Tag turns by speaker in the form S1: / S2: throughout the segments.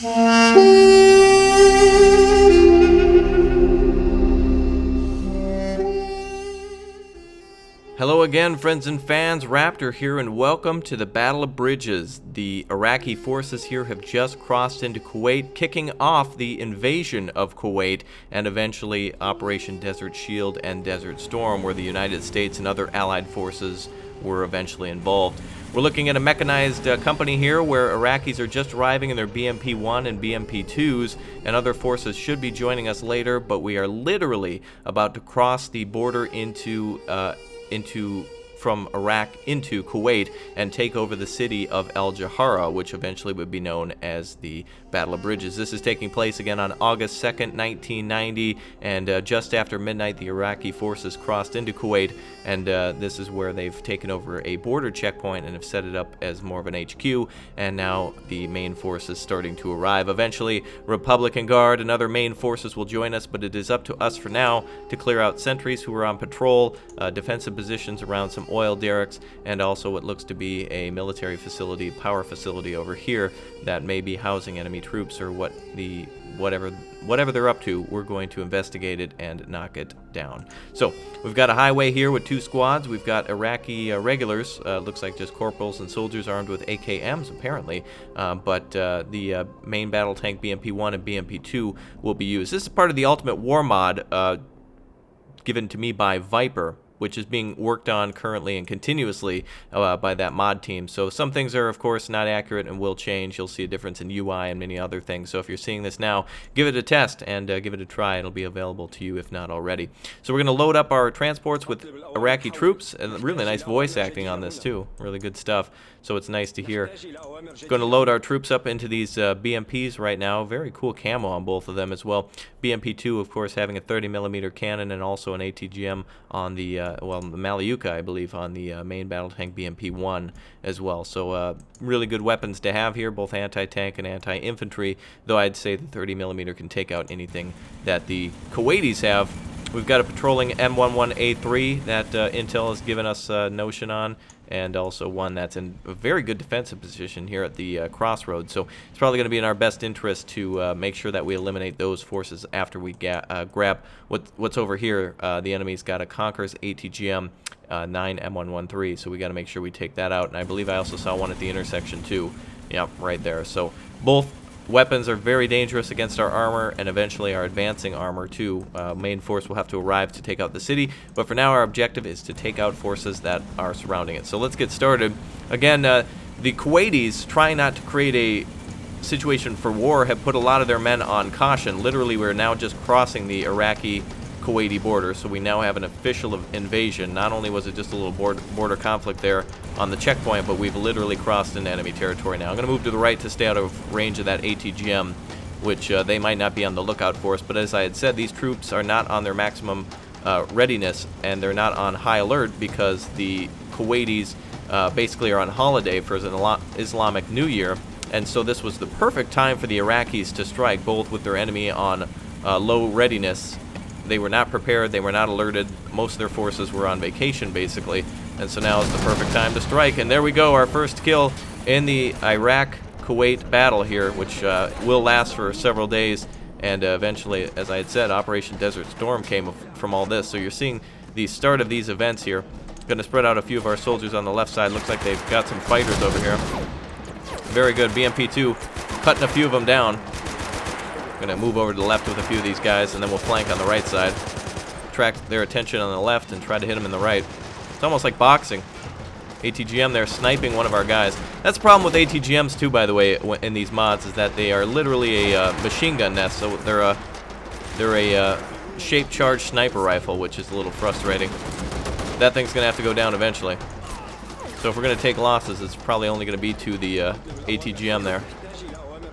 S1: Hello again, friends and fans. Raptor here, and welcome to the Battle of Bridges. The Iraqi forces here have just crossed into Kuwait, kicking off the invasion of Kuwait and eventually Operation Desert Shield and Desert Storm, where the United States and other allied forces were eventually involved. We're looking at a mechanized company here where Iraqis are just arriving in their BMP-1 and BMP-2s, and other forces should be joining us later, but we are literally about to cross the border from Iraq into Kuwait and take over the city of Al-Jahara, which eventually would be known as the Battle of Bridges. This is taking place again on August 2nd, 1990, and just after midnight the Iraqi forces crossed into Kuwait, and this is where they've taken over a border checkpoint and have set it up as more of an HQ, and now the main force is starting to arrive. Eventually, Republican Guard and other main forces will join us, but it is up to us for now to clear out sentries who are on patrol, defensive positions around some oil derricks, and also what looks to be a military facility, power facility over here that may be housing enemy troops, or whatever they're up to. We're going to investigate it and knock it down. So we've got a highway here with two squads. We've got Iraqi regulars, looks like just corporals and soldiers armed with AKMs apparently, but the main battle tank BMP-1 and BMP-2 will be used. This is part of the Ultimate War mod given to me by Viper, which is being worked on currently and continuously by that mod team. So some things are, of course, not accurate and will change. You'll see a difference in UI and many other things. So if you're seeing this now, give it a test and give it a try. It'll be available to you if not already. So we're going to load up our transports with Iraqi troops, and really nice voice acting on this too. Really good stuff. So it's nice to hear. Going to load our troops up into these BMPs right now. Very cool camo on both of them as well. BMP-2, of course, having a 30mm cannon and also an ATGM on the the Malayuka, I believe, on the main battle tank BMP-1 as well. So really good weapons to have here, both anti-tank and anti-infantry, though I'd say the 30mm can take out anything that the Kuwaitis have. We've got a patrolling M11A3 that Intel has given us a notion on, and also one that's in a very good defensive position here at the crossroads. So it's probably going to be in our best interest to make sure that we eliminate those forces after we grab what's over here. The enemy's got a Conqueror's ATGM 9M113, so we got to make sure we take that out. And I believe I also saw one at the intersection too. Yep, right there. So both weapons are very dangerous against our armor and eventually our advancing armor too. Main force will have to arrive to take out the city, but for now our objective is to take out forces that are surrounding it. So let's get started. Again, the Kuwaitis, trying not to create a situation for war, have put a lot of their men on caution. Literally, we're now just crossing the Iraqi-Kuwaiti border, so we now have an official invasion. Not only was it just a little border conflict there on the checkpoint, but we've literally crossed into enemy territory now. I'm going to move to the right to stay out of range of that ATGM, which they might not be on the lookout for us. But as I had said, these troops are not on their maximum readiness, and they're not on high alert because the Kuwaitis basically are on holiday for an Islamic New Year. And so this was the perfect time for the Iraqis to strike, both with their enemy on low readiness. They were not prepared, they were not alerted. Most of their forces were on vacation, basically. And so now is the perfect time to strike. And there we go, our first kill in the Iraq-Kuwait battle here, which will last for several days. And eventually, as I had said, Operation Desert Storm came from all this. So you're seeing the start of these events here. Going to spread out a few of our soldiers on the left side. Looks like they've got some fighters over here. Very good. BMP-2 cutting a few of them down. Gonna move over to the left with a few of these guys, and then we'll flank on the right side. Attract their attention on the left and try to hit them in the right. It's almost like boxing. ATGM there sniping one of our guys. That's the problem with ATGMs too, by the way, in these mods, is that they are literally a machine gun nest. So they're a shape charged sniper rifle, which is a little frustrating. That thing's gonna have to go down eventually. So if we're gonna take losses, it's probably only gonna be to the ATGM there.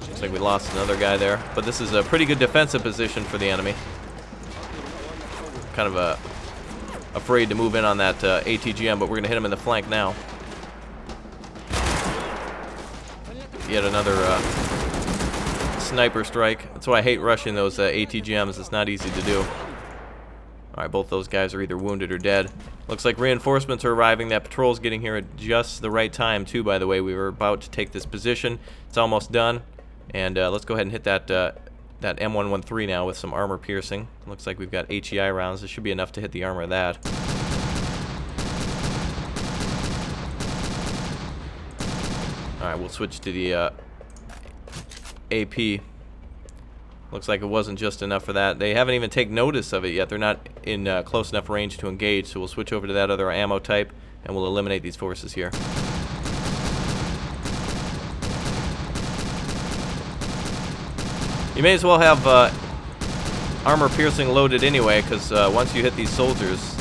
S1: Looks like we lost another guy there, but this is a pretty good defensive position for the enemy. Kind of afraid to move in on that ATGM, but we're gonna hit him in the flank now. Yet another sniper strike. That's why I hate rushing those ATGMs. It's not easy to do. Alright, both those guys are either wounded or dead. Looks like reinforcements are arriving. That patrol's getting here at just the right time too, by the way. We were about to take this position. It's almost done. And let's go ahead and hit that that M113 now with some armor piercing. Looks like we've got HEI rounds. This should be enough to hit the armor of that. Alright, we'll switch to the AP. Looks like it wasn't just enough for that. They haven't even taken notice of it yet. They're not in close enough range to engage, so we'll switch over to that other ammo type, and we'll eliminate these forces here. You may as well have armor piercing loaded anyway, because once you hit these soldiers,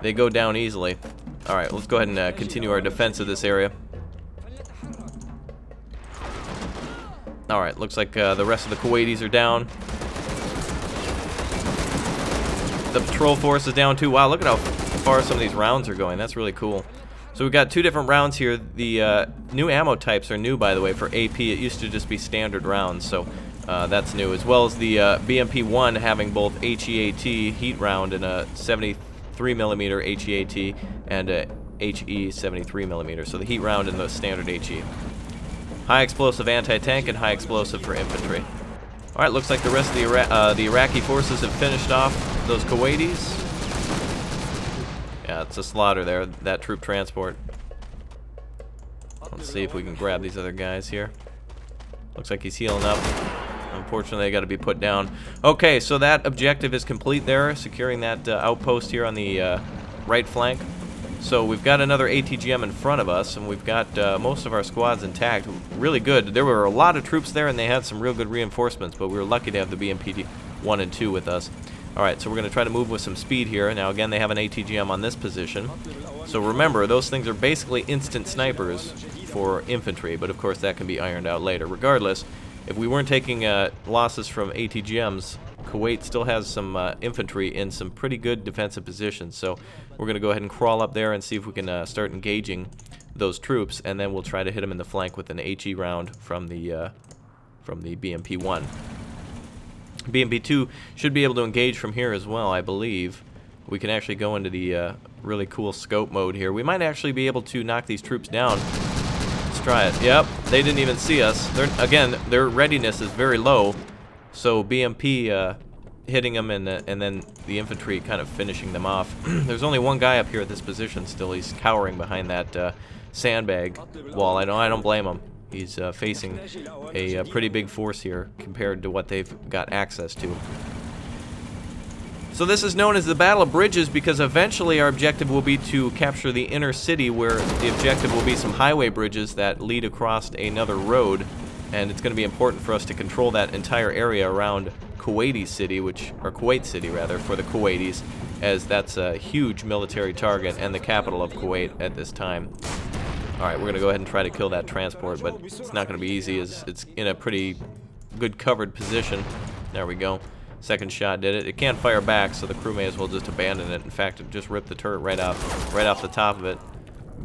S1: they go down easily. Alright, let's go ahead and continue our defense of this area. Alright, looks like the rest of the Kuwaitis are down. The patrol force is down too. Wow, look at how far some of these rounds are going. That's really cool. So we've got two different rounds here. The new ammo types are new, by the way, for AP. It used to just be standard rounds, so that's new. As well as the BMP-1 having both HEAT heat round and a 73mm HEAT and a HE 73mm. So the heat round and the standard HE. High explosive anti-tank and high explosive for infantry. Alright, looks like the rest of the Iraqi forces have finished off those Kuwaitis. Yeah, it's a slaughter there, that troop transport. Let's see if we can grab these other guys here. Looks like he's healing up. Unfortunately, they got to be put down. Okay, so that objective is complete there, securing that outpost here on the right flank. So we've got another ATGM in front of us, and we've got most of our squads intact. Really good. There were a lot of troops there, and they had some real good reinforcements, but we were lucky to have the BMP 1 and 2 with us. Alright, so we're going to try to move with some speed here. Now, again, they have an ATGM on this position. So remember, those things are basically instant snipers for infantry, but of course that can be ironed out later. Regardless, if we weren't taking losses from ATGMs, Kuwait still has some infantry in some pretty good defensive positions. So we're going to go ahead and crawl up there and see if we can start engaging those troops, and then we'll try to hit them in the flank with an HE round from the BMP-1. BMP-2 should be able to engage from here as well, I believe. We can actually go into the really cool scope mode here. We might actually be able to knock these troops down. Let's try it. Yep, they didn't even see us. Again, their readiness is very low, so BMP hitting them and then the infantry kind of finishing them off. There's only one guy up here at this position still. He's cowering behind that sandbag wall. I don't blame him. He's facing a pretty big force here compared to what they've got access to. So this is known as the Battle of Bridges because eventually our objective will be to capture the inner city, where the objective will be some highway bridges that lead across another road, and it's going to be important for us to control that entire area around Kuwait City, for the Kuwaitis, as that's a huge military target and the capital of Kuwait at this time. Alright, we're going to go ahead and try to kill that transport, but it's not going to be easy as it's in a pretty good covered position. There we go. Second shot did it. It can't fire back, so the crew may as well just abandon it. In fact, it just ripped the turret right off the top of it.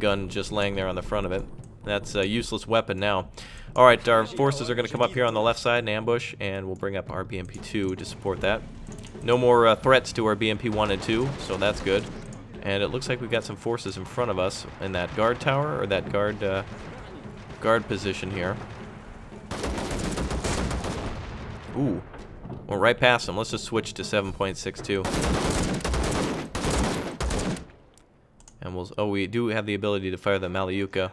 S1: Gun just laying there on the front of it. That's a useless weapon now. Alright, our forces are going to come up here on the left side and ambush, and we'll bring up our BMP-2 to support that. No more threats to our BMP-1 and 2, so that's good. And it looks like we've got some forces in front of us in that guard tower, or that guard position here. Ooh, we're right past them. Let's just switch to 7.62. And we do have the ability to fire the Malayuka.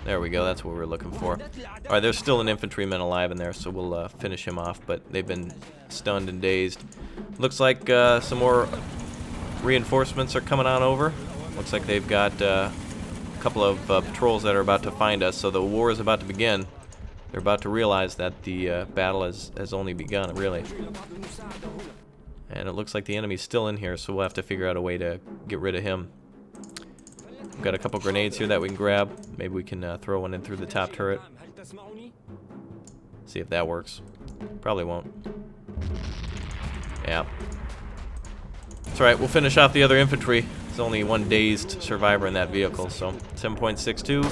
S1: There we go, that's what we're looking for. Alright, there's still an infantryman alive in there, so we'll finish him off, but they've been stunned and dazed. Looks like some more reinforcements are coming on over. Looks like they've got a couple of patrols that are about to find us, so the war is about to begin. They're about to realize that the battle has only begun, really. And it looks like the enemy's still in here, so we'll have to figure out a way to get rid of him. We've got a couple grenades here that we can grab. Maybe we can throw one in through the top turret. See if that works. Probably won't. Yeah. That's right, we'll finish off the other infantry. There's only one dazed survivor in that vehicle, so 7.62.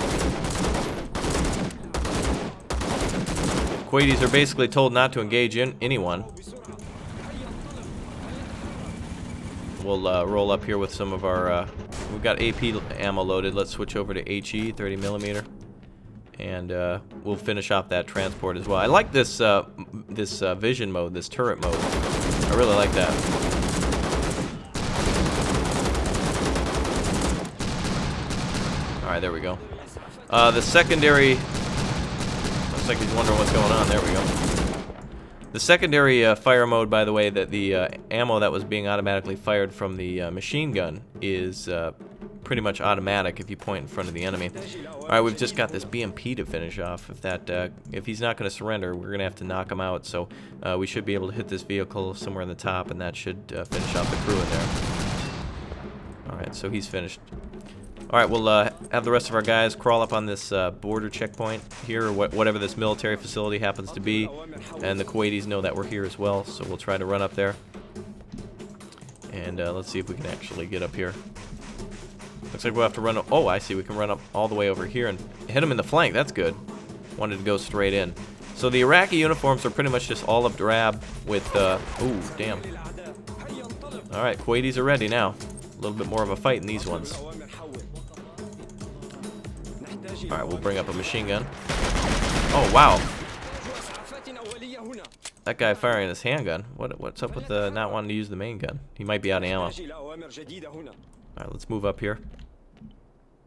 S1: Kuwaitis are basically told not to engage in anyone. We'll roll up here with some of our... we've got AP ammo loaded. Let's switch over to HE, 30mm. and we'll finish off that transport as well. I like this vision mode, this turret mode. I really like that. All right, there we go. The secondary. Looks like he's wondering what's going on. There we go. The secondary fire mode, by the way, that the ammo that was being automatically fired from the machine gun is pretty much automatic if you point in front of the enemy. All right, we've just got this BMP to finish off. If he's not going to surrender, we're going to have to knock him out. So we should be able to hit this vehicle somewhere in the top, and that should finish off the crew in there. All right, so he's finished. All right, we'll have the rest of our guys crawl up on this border checkpoint here, or whatever this military facility happens to be. And the Kuwaitis know that we're here as well, so we'll try to run up there. And let's see if we can actually get up here. Looks like we'll have to run. Oh, I see. We can run up all the way over here and hit them in the flank. That's good. Wanted to go straight in. So the Iraqi uniforms are pretty much just olive drab with. Ooh, damn. All right, Kuwaitis are ready now. A little bit more of a fight in these ones. All right, we'll bring up a machine gun. Oh, wow. That guy firing his handgun. What's up with the not wanting to use the main gun? He might be out of ammo. All right, let's move up here.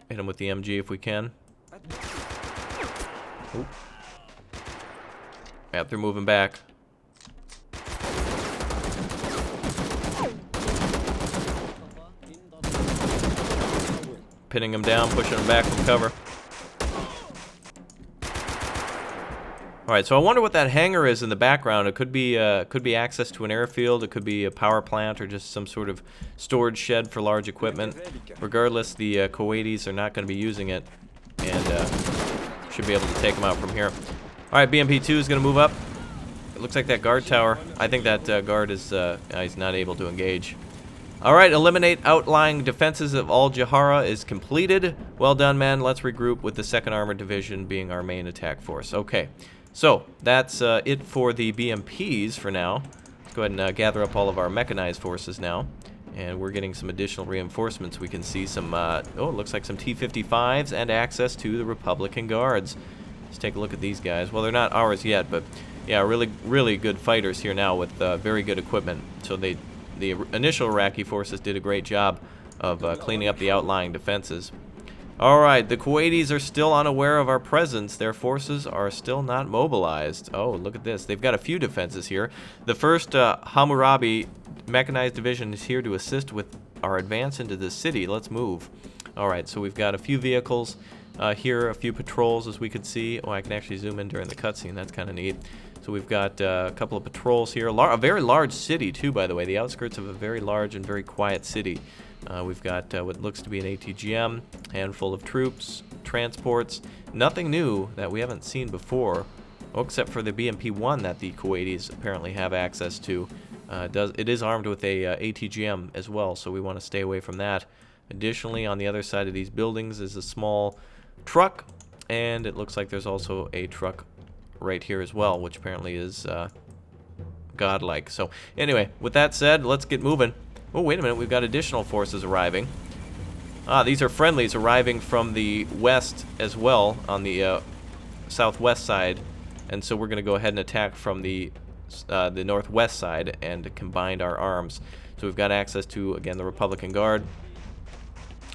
S1: Hit him with the MG if we can. Oop. Yep, they're moving back. Pinning him down, pushing him back from cover. Alright, so I wonder what that hangar is in the background. It could be access to an airfield, it could be a power plant, or just some sort of storage shed for large equipment. Regardless, the Kuwaitis are not going to be using it, and should be able to take them out from here. Alright, BMP-2 is going to move up. It looks like that guard tower. I think that guard is he's not able to engage. Alright, eliminate outlying defenses of Al-Jahara is completed. Well done, men. Let's regroup with the 2nd Armored Division being our main attack force. Okay. So, that's it for the BMPs for now. Let's go ahead and gather up all of our mechanized forces now. And we're getting some additional reinforcements. We can see some, oh, it looks like some T-55s and access to the Republican Guards. Let's take a look at these guys. Well, they're not ours yet, but yeah, really good fighters here now with very good equipment. So the initial Iraqi forces did a great job of cleaning up the outlying defenses. Alright, the Kuwaitis are still unaware of our presence. Their forces are still not mobilized. Oh, look at this. They've got a few defenses here. The 1st Hammurabi Mechanized Division is here to assist with our advance into the city. Let's move. Alright, so we've got a few vehicles here, a few patrols as we can see. Oh, I can actually zoom in during the cutscene. That's kind of neat. So we've got a couple of patrols here. A very large city, too, by the way. The outskirts of a very large and very quiet city. We've got what looks to be an ATGM, handful of troops, transports. Nothing new that we haven't seen before, except for the BMP-1 that the Kuwaitis apparently have access to. It is armed with a ATGM as well, so we want to stay away from that. Additionally, on the other side of these buildings is a small truck, and it looks like there's also a truck right here as well, which apparently is godlike. So anyway, with that said, let's get moving. Oh, wait a minute, we've got additional forces arriving. These are friendlies arriving from the west as well, on the southwest side. And so we're going to go ahead and attack from the northwest side and combine our arms. So we've got access to, again, the Republican Guard.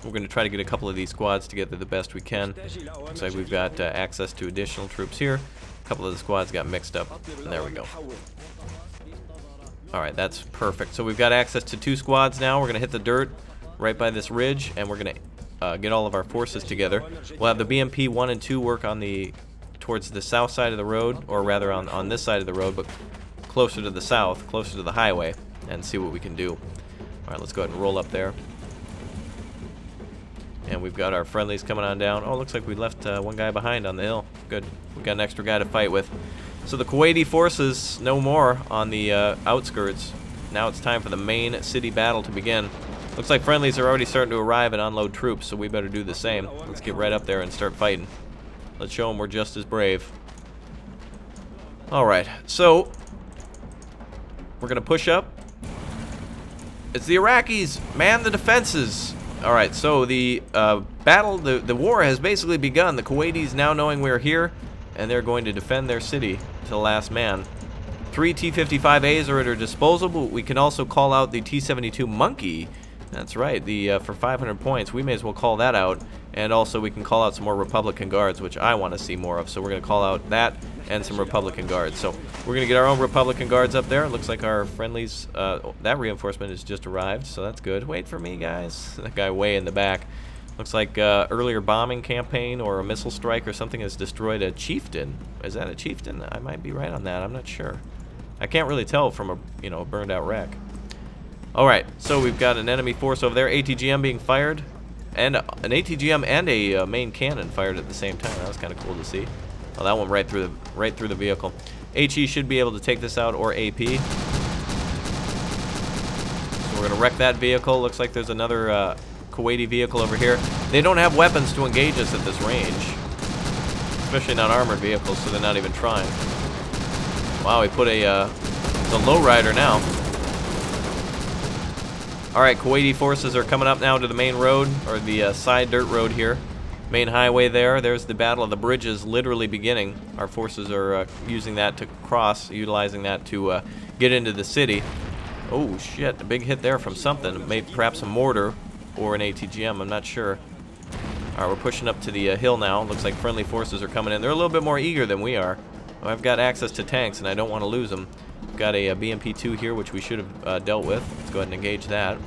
S1: We're going to try to get a couple of these squads together the best we can. Looks like we've got access to additional troops here. A couple of the squads got mixed up, and there we go. Alright, that's perfect. So we've got access to 2 squads now. We're going to hit the dirt right by this ridge, and we're going to get all of our forces together. We'll have the BMP 1 and 2 work on towards the south side of the road, or rather on this side of the road, but closer to the south, closer to the highway, and see what we can do. Alright, let's go ahead and roll up there. And we've got our friendlies coming on down. Oh, looks like we left one guy behind on the hill. Good. We've got an extra guy to fight with. So the Kuwaiti forces no more on the outskirts. Now it's time for the main city battle to begin. Looks like friendlies are already starting to arrive and unload troops, so we better do the same. Let's get right up there and start fighting. Let's show them we're just as brave. Alright, so we're going to push up. It's the Iraqis! Man the defenses! Alright, so the battle, the war has basically begun. The Kuwaitis now knowing we're here, and they're going to defend their city to the last man. 3 T-55As are at our disposal, but we can also call out the T-72 Monkey. That's right, for 500 points. We may as well call that out. And also we can call out some more Republican Guards, which I want to see more of. So we're going to call out that and some Republican Guards. So we're going to get our own Republican Guards up there. It looks like our friendlies, that reinforcement has just arrived, so that's good. Wait for me, guys. That guy way in the back. Looks like earlier bombing campaign or a missile strike or something has destroyed a chieftain. Is that a chieftain? I might be right on that. I'm not sure. I can't really tell from a burned out wreck. Alright, so we've got an enemy force over there. ATGM being fired. And an ATGM and a main cannon fired at the same time. That was kind of cool to see. Oh, that one right through the vehicle. HE should be able to take this out, or AP. So we're gonna wreck that vehicle. Looks like there's another Kuwaiti vehicle over here. They don't have weapons to engage us at this range, especially not armored vehicles, so they're not even trying. Wow, we put the lowrider now. Alright, Kuwaiti forces are coming up now to the main road, or the side dirt road here. Main highway there. There's the Battle of the Bridges literally beginning. Our forces are using that to cross, utilizing that to get into the city. Oh shit, a big hit there from something. Maybe perhaps a mortar or an ATGM, I'm not sure. Alright, we're pushing up to the hill now. Looks like friendly forces are coming in. They're a little bit more eager than we are. I've got access to tanks and I don't want to lose them. We've got a BMP-2 here, which we should have dealt with. Let's go ahead and engage that.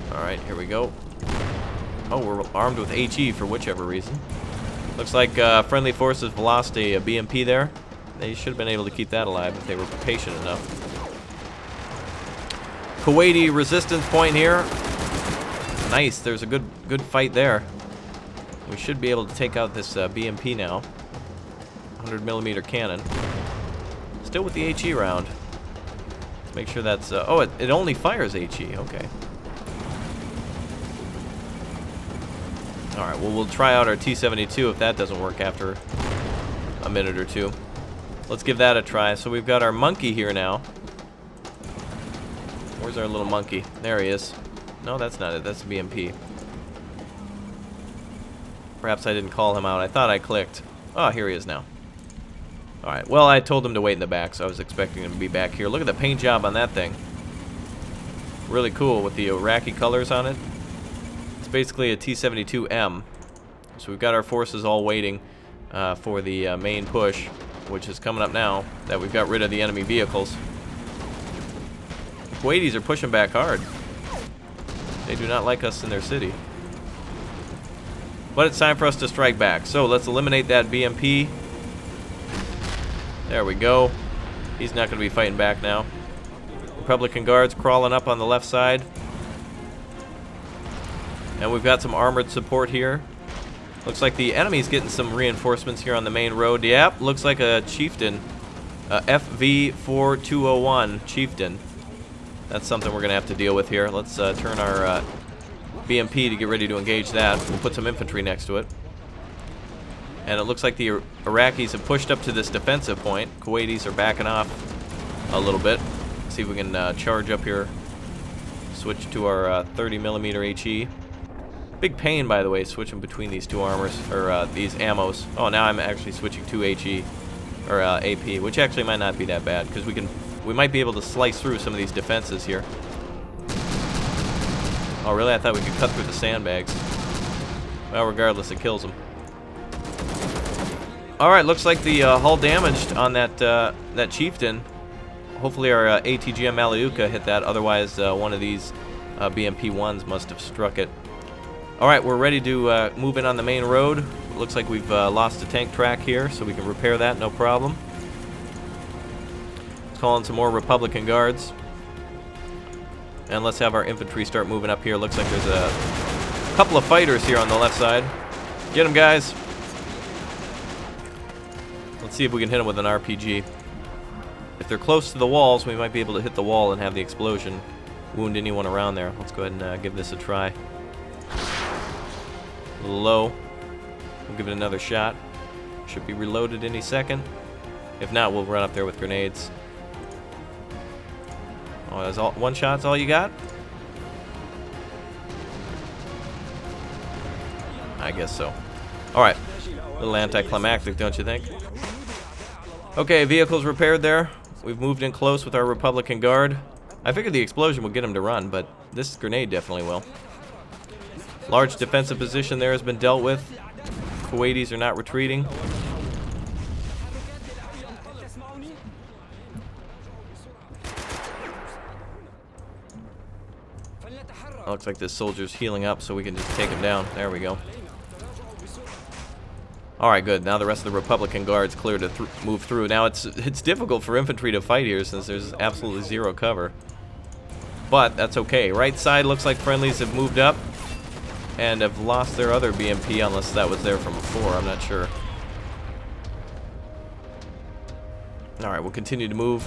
S1: Alright, here we go. Oh, we're armed with HE for whichever reason. Looks like friendly forces lost a BMP there. They should have been able to keep that alive if they were patient enough. Kuwaiti resistance point here. Nice, there's a good fight there. We should be able to take out this BMP now. 100mm cannon. Still with the HE round. Make sure that's... oh, it only fires HE. Okay. Alright, well, we'll try out our T-72 if that doesn't work after a minute or two. Let's give that a try. So we've got our monkey here now. Where's our little monkey? There he is. No, that's not it. That's a BMP. Perhaps I didn't call him out. I thought I clicked. Oh, here he is now. Alright, well, I told him to wait in the back, so I was expecting him to be back here. Look at the paint job on that thing. Really cool with the Iraqi colors on it. It's basically a T-72M. So we've got our forces all waiting for the main push, which is coming up now that we've got rid of the enemy vehicles. The Kuwaitis are pushing back hard. They do not like us in their city. But it's time for us to strike back. So let's eliminate that BMP. There we go. He's not going to be fighting back now. Republican Guards crawling up on the left side. And we've got some armored support here. Looks like the enemy's getting some reinforcements here on the main road. Yep, looks like a chieftain. FV4201 chieftain. That's something we're going to have to deal with here. Let's turn our BMP to get ready to engage that. We'll put some infantry next to it. And it looks like the Iraqis have pushed up to this defensive point. Kuwaitis are backing off a little bit. See if we can charge up here. Switch to our 30mm HE. Big pain, by the way, switching between these two armors, or these ammos. Oh, now I'm actually switching to HE, or AP, which actually might not be that bad, because we might be able to slice through some of these defenses here. Oh, really? I thought we could cut through the sandbags. Well, regardless, it kills them. Alright, looks like the hull damaged on that chieftain. Hopefully our ATGM Malayuka hit that, otherwise one of these BMP-1s must have struck it. Alright, we're ready to move in on the main road. Looks like we've lost a tank track here, so we can repair that, no problem. Let's call in some more Republican Guards. And let's have our infantry start moving up here. Looks like there's a couple of fighters here on the left side. Get them, guys. Let's see if we can hit them with an RPG. If they're close to the walls, we might be able to hit the wall and have the explosion wound anyone around there. Let's go ahead and give this a try. A little low. We'll give it another shot. Should be reloaded any second. If not, we'll run up there with grenades. Oh, that's all, one shot's all you got? I guess so. Alright. A little anticlimactic, don't you think? Okay, vehicles repaired there. We've moved in close with our Republican guard. I figured the explosion would get him to run, but this grenade definitely will. Large defensive position there has been dealt with. Kuwaitis are not retreating. Looks like this soldier's healing up, so we can just take him down. There we go. Alright, good. Now the rest of the Republican Guard's clear to move through. Now it's difficult for infantry to fight here since there's absolutely zero cover. But that's okay. Right side looks like friendlies have moved up and have lost their other BMP, unless that was there from before. I'm not sure. Alright, we'll continue to move.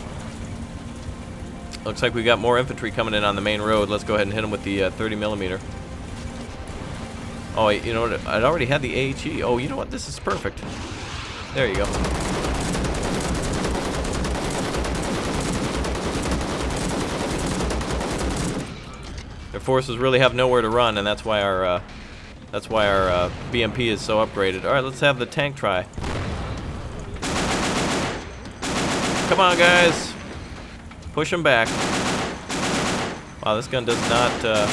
S1: Looks like we got more infantry coming in on the main road. Let's go ahead and hit them with the 30mm. Oh, you know what? I'd already had the AHE. Oh, you know what? This is perfect. There you go. Their forces really have nowhere to run, and that's why our BMP is so upgraded. All right, let's have the tank try. Come on, guys. Push them back. Wow, this gun does not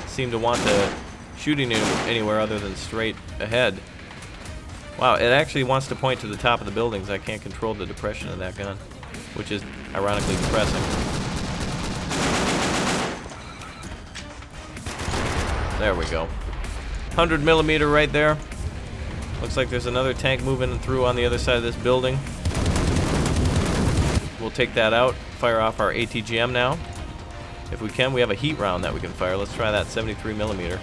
S1: seem to want to shooting anywhere other than straight ahead. Wow, it actually wants to point to the top of the buildings. I can't control the depression of that gun, which is ironically depressing. There we go. 100mm right there. Looks like there's another tank moving through on the other side of this building. We'll take that out, fire off our ATGM now. If we can, we have a heat round that we can fire. Let's try that 73mm.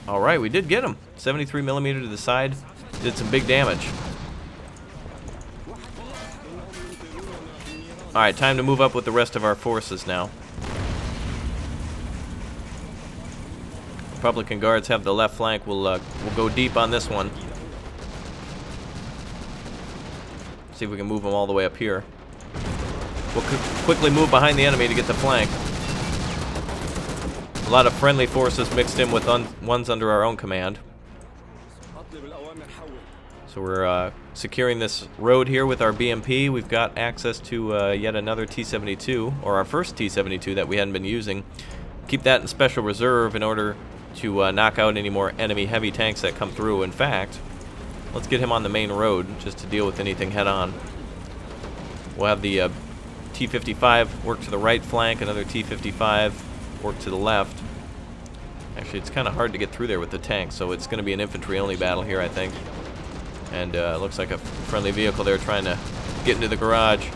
S1: Alright, we did get him. 73mm to the side. Did some big damage. Alright, time to move up with the rest of our forces now. Republican Guards have the left flank. We'll go deep on this one. See if we can move them all the way up here. We'll quickly move behind the enemy to get the flank. A lot of friendly forces mixed in with ones under our own command. So we're securing this road here with our BMP. We've got access to yet another T-72, or our first T-72 that we hadn't been using. Keep that in special reserve in order to knock out any more enemy heavy tanks that come through. In fact, let's get him on the main road just to deal with anything head on. We'll have the T-55 work to the right flank, another T-55 work to the left. Actually, it's kind of hard to get through there with the tank, so it's going to be an infantry-only battle here, I think. And it looks like a friendly vehicle there trying to get into the garage.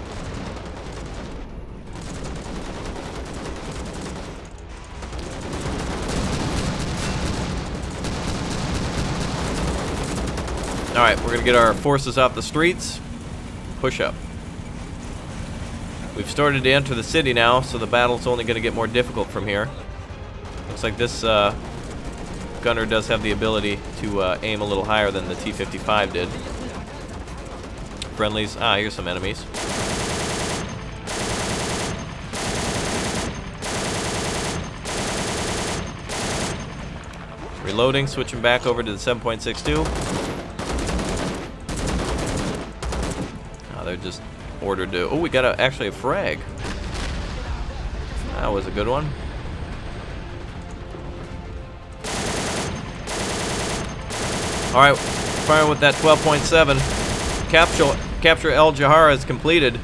S1: Alright, we're going to get our forces off the streets. Push up. We've started to enter the city now, so the battle's only going to get more difficult from here. Looks like this gunner does have the ability to aim a little higher than the T-55 did. Friendlies. Ah, here's some enemies. Reloading, switching back over to the 7.62. They're just ordered to... Oh, we got actually a frag. That was a good one. Alright, firing with that 12.7. Capture El Jahara is completed.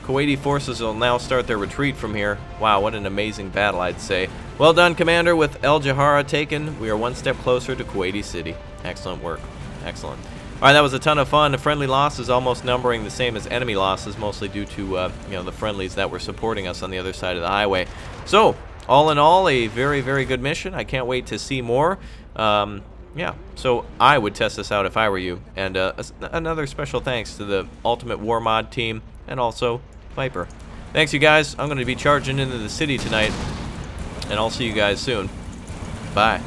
S1: Kuwaiti forces will now start their retreat from here. Wow, what an amazing battle, I'd say. Well done, Commander. With El Jahara taken, we are one step closer to Kuwaiti City. Excellent work. Excellent. Alright, that was a ton of fun. The friendly losses almost numbering the same as enemy losses, mostly due to the friendlies that were supporting us on the other side of the highway. So, all in all, a very, very good mission. I can't wait to see more. Yeah, so I would test this out if I were you. And another special thanks to the Ultimate War Mod team and also Viper. Thanks, you guys. I'm going to be charging into the city tonight, and I'll see you guys soon. Bye.